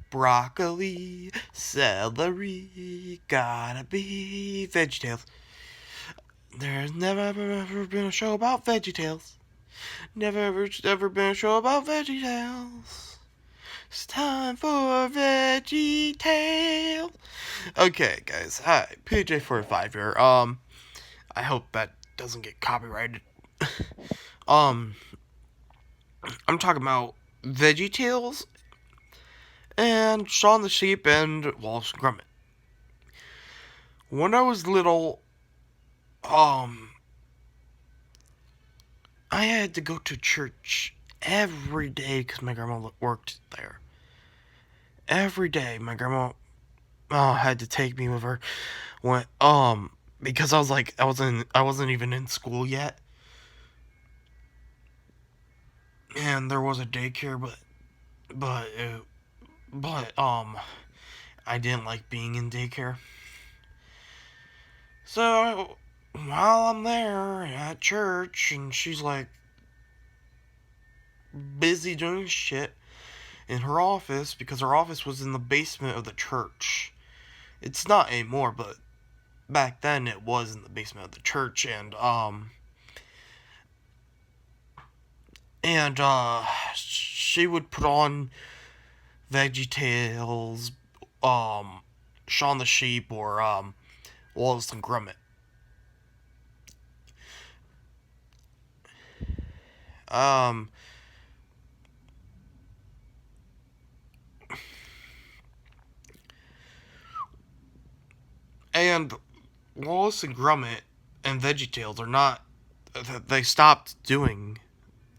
Broccoli, celery, gotta be VeggieTales. There's never ever been a show about VeggieTales. Never ever been a show about VeggieTales. It's time for VeggieTales. Okay, guys. Hi, PJ45 here. I hope that doesn't get copyrighted. um, I'm talking about VeggieTales and Shaun the Sheep and Wallace and Gromit. When I was little, I had to go to church every day because my grandma worked there. Every day, my grandma had to take me with her when because I wasn't even in school yet, and there was a daycare, but uh, but I didn't like being in daycare. So while I'm there at church, and she's like busy doing shit in her office because her office was in the basement of the church. It's not anymore, but back then it was in the basement of the church, and she would put on VeggieTales, Shaun the Sheep, or Wallace and Gromit. Um, and Wallace and Gromit and VeggieTales are not. They stopped doing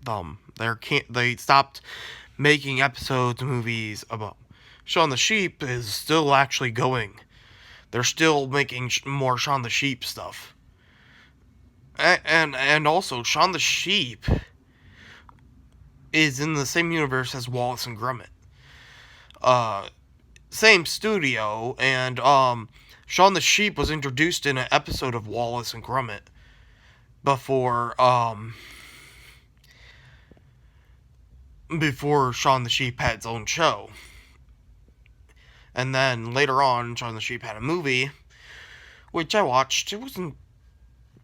them. They stopped making episodes, movies about. Shaun the Sheep is still actually going. They're still making more Shaun the Sheep stuff. And also Shaun the Sheep is in the same universe as Wallace and Gromit. Uh, Same studio, and Shaun the Sheep was introduced in an episode of Wallace and Gromit before Shaun the Sheep had its own show. And then later on, Shaun the Sheep had a movie, which I watched. It wasn't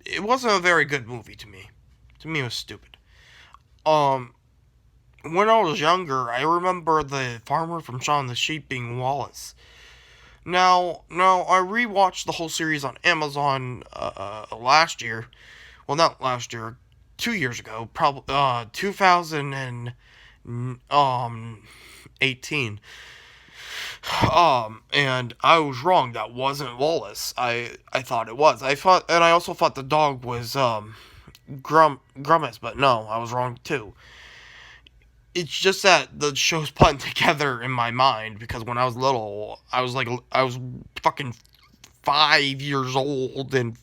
a very good movie to me. To me, it was stupid. Um, when I was younger, I remember the farmer from Shaun the Sheep being Wallace. Now I rewatched the whole series on Amazon last year. Well, not last year, 2 years ago, probably 2018. And I was wrong. That wasn't Wallace. I thought it was. I also thought the dog was Grummus, but no, I was wrong too. It's just that the show's put together in my mind because when I was little, I was fucking 5 years old, and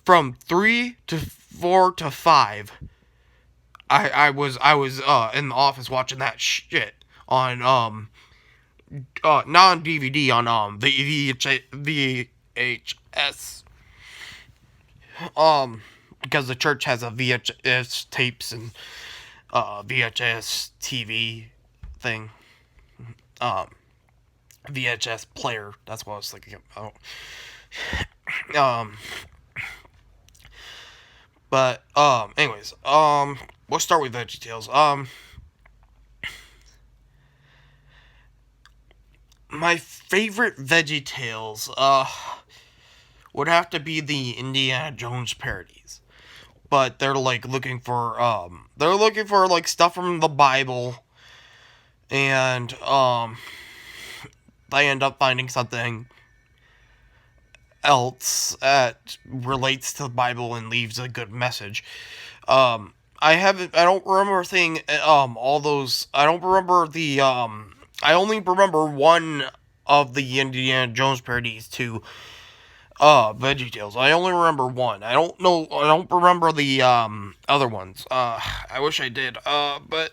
from 3 to 4 to 5, I was in the office watching that shit on not on DVD, on VHS, because the church has a VHS tapes and VHS TV thing, um VHS player. That's what I was thinking about. um but anyways, we'll start with VeggieTales. My favorite VeggieTales would have to be the Indiana Jones parodies. But they're looking for like stuff from the Bible, and they end up finding something else that relates to the Bible and leaves a good message. I don't remember seeing all those. I don't remember the I only remember one of the Indiana Jones parodies to VeggieTales. I only remember one. I don't know. I don't remember the other ones. I wish I did. But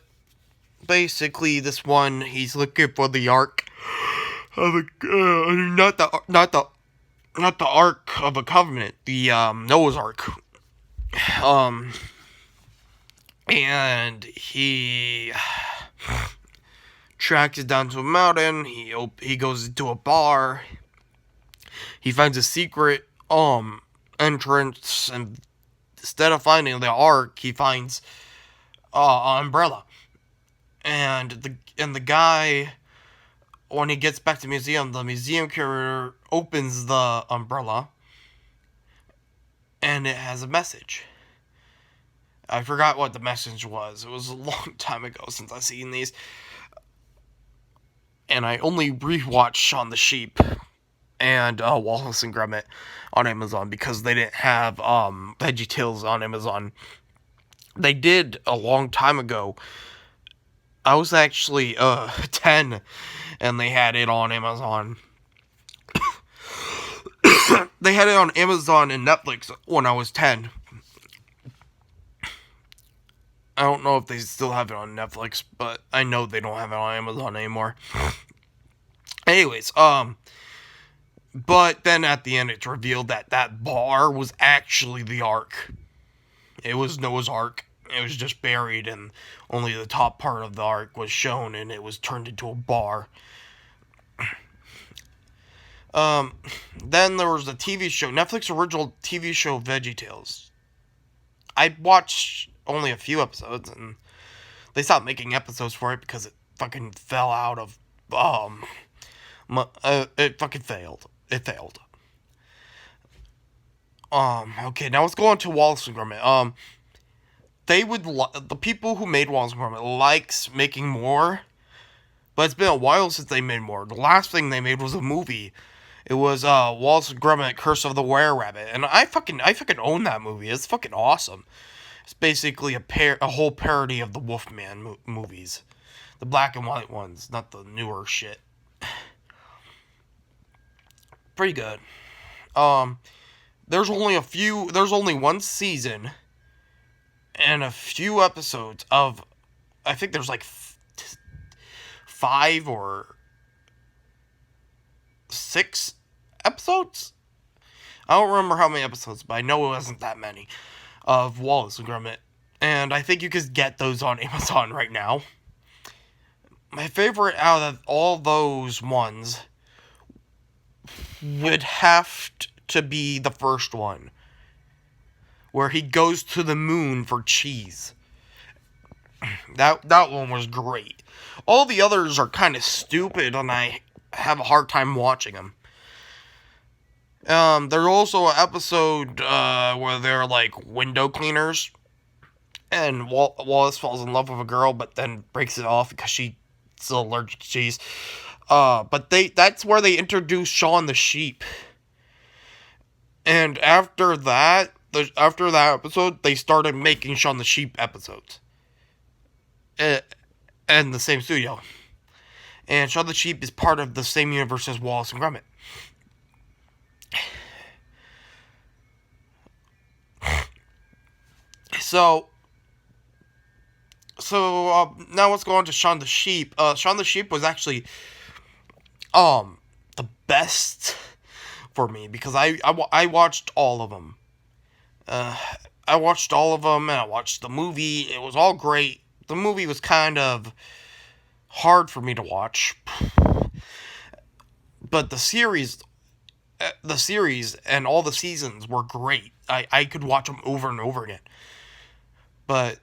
basically, this one, he's looking for the Ark of the not the Ark of the Covenant, the Noah's Ark. And he tracks it down to a mountain. He goes into a bar. He finds a secret entrance, and instead of finding the Ark, he finds an umbrella. And the guy, when he gets back to the museum curator opens the umbrella, and it has a message. I forgot what the message was. It was a long time ago since I've seen these. And I only rewatched Shaun the Sheep and Wallace and Gromit on Amazon because they didn't have VeggieTales on Amazon. They did a long time ago. I was actually 10 and they had it on Amazon. They had it on Amazon and Netflix when I was 10. I don't know if they still have it on Netflix, but I know they don't have it on Amazon anymore. Anyways, but then at the end it's revealed that that bar was actually the Ark. It was Noah's Ark. It was just buried and only the top part of the Ark was shown and it was turned into a bar. Then there was the TV show, Netflix original TV show VeggieTales. I watched only a few episodes and they stopped making episodes for it because it fucking fell out of, it fucking failed. It failed. Okay, now let's go on to Wallace and Gromit. The people who made Wallace and Gromit likes making more, but it's been a while since they made more. The last thing they made was a movie. It was Wallace and Gromit: Curse of the Were-Rabbit, and I fucking own that movie. It's fucking awesome. It's basically a whole parody of the Wolfman movies, the black and white ones, not the newer shit. Pretty good. There's only one season and a few episodes of, I think there's like 5 or 6 episodes. I don't remember how many episodes, but I know it wasn't that many of Wallace and Gromit, and I think you can get those on Amazon right now. My favorite out of all those ones would have to be the first one, where he goes to the moon for cheese. That one was great. All the others are kind of stupid, and I have a hard time watching them. There's also an episode where they're like window cleaners, and Wallace falls in love with a girl, but then breaks it off because she's still allergic to cheese. But that's where they introduced Shaun the Sheep. And after that episode, they started making Shaun the Sheep episodes. In the same studio. And Shaun the Sheep is part of the same universe as Wallace and Gromit. So now let's go on to Shaun the Sheep. Shaun the Sheep was actually the best for me because I watched all of them. I watched all of them and I watched the movie. It was all great. The movie was kind of hard for me to watch, but the series and all the seasons were great. I could watch them over and over again. But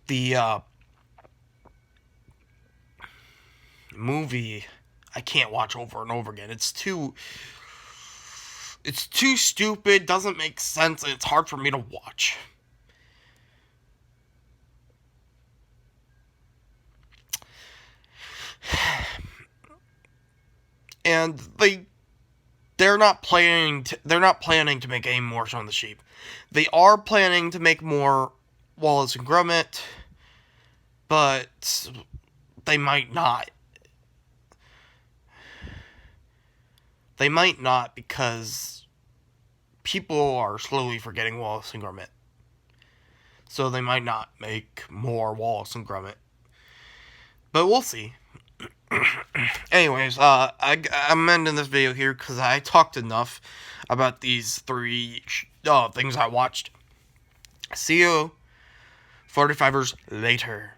the movie I can't watch over and over again. It's too stupid, doesn't make sense, and it's hard for me to watch. And they're not planning to make any more Shaun the Sheep. They are planning to make more Wallace and Gromit, but they might not. They might not because people are slowly forgetting Wallace and Gromit. So they might not make more Wallace and Gromit. But we'll see. Anyways, I'm ending this video here because I talked enough about these 3 things I watched. See you 45ers later.